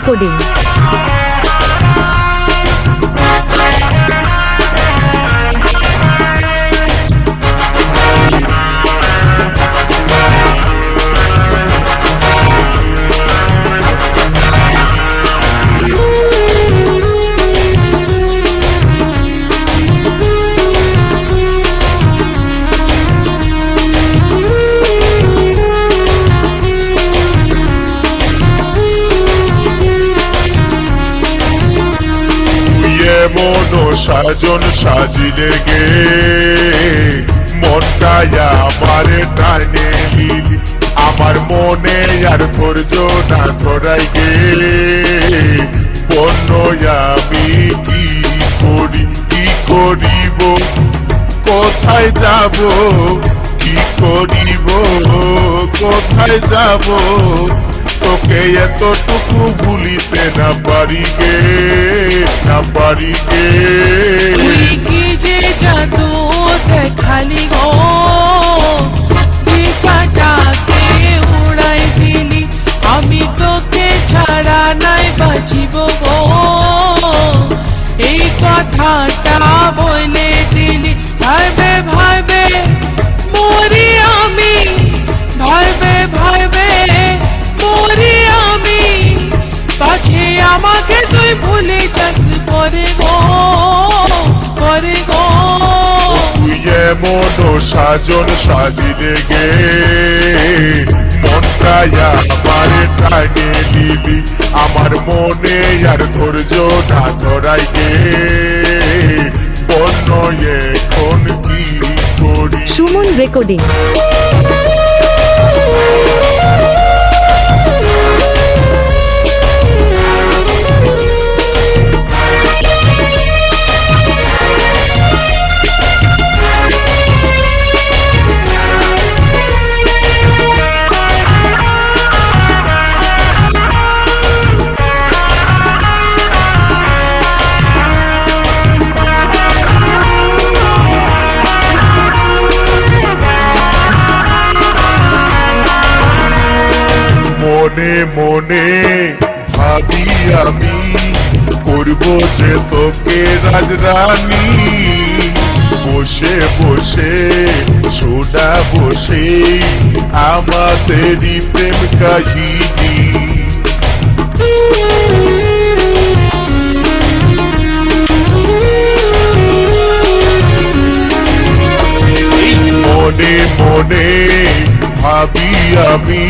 Recording. মনো সাজন সাজিলে গে মনটায় আমারে টানে লিলি, আমার মনে আর ধৈর্য না ধরাই গে বন্য আমি কি করিব, কোথায় যাব, কি করিব, কোথায় যাব, তোকে এতটুকু ভুলিতে না পারি গে, না পারি গে। তুই কি যে জাদু দেখালি গো, দিশাটাকে উড়াই দিলি, আমি তোকে ছাড়া নাই বাঁচিব গো, এই কথাটা বলে দিলি, ভাইবে ভাইবে মরি আমি, ভাইবে ভাইবে মরি আমি, পাছে আমাকে তুই ভুলে যাস পরে গো, পরে গো। তুই মনো সাজন সাজিলে গে মনটায় আমারে টানে লিলি, আমার মনে আর ধৈর্য না ধরাই গে বন্য এখন কি করি। সুমন রেকর্ডিং। মনে মনে ভাবি আমি করব যে তোকে রাজরানী, বসে বসে সোনা বসে আমাদেরই প্রেম কাহিনী। মনে মনে ভাবি আমি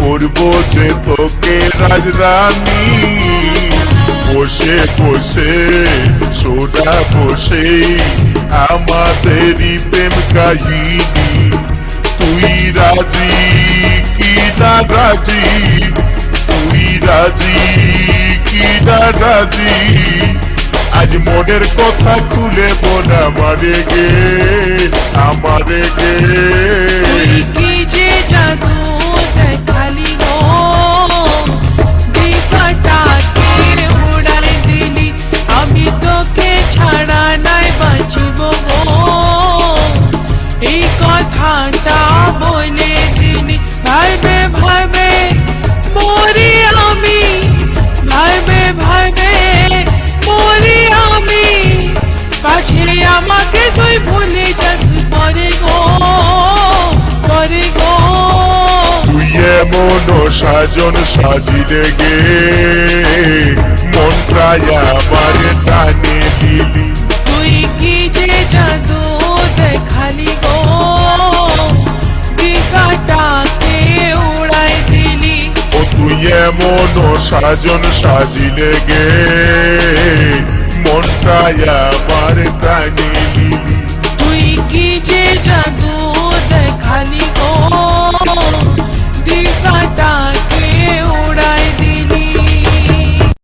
করব যে তোকে রাজরানী, বসে বসে সোনা বসে আমাদেরই প্রেম কাহিনী। তুই রাজি কি না রাজি, তুই রাজি কি না রাজি, আজ মনের কথা খুলে বোন আমারে গে, আমারে গে। তুই কি যে জাদু দেখালি গো, দিশাটাকে উড়াই দিলি, আমি তোকে ছাড়া নাই বাঁচিব গো, এই কথাটা বলে দিলি, ভাইবে ভাইবে মরি আমি, ভাইবে ভাইবে মরি আমি, পাছে আমাকে তুই ভুলে যাস পরে গো, পরে গো। তুই মনো সাজন সাজিলে গে মনটায় আমারে টানে লিলি, তুই কি যে জাদু দেখালি গো, দিশাটাকে উড়াই দিলি। ও তুই মনো সাজন সাজিলে গে মনটায় আমারে টানে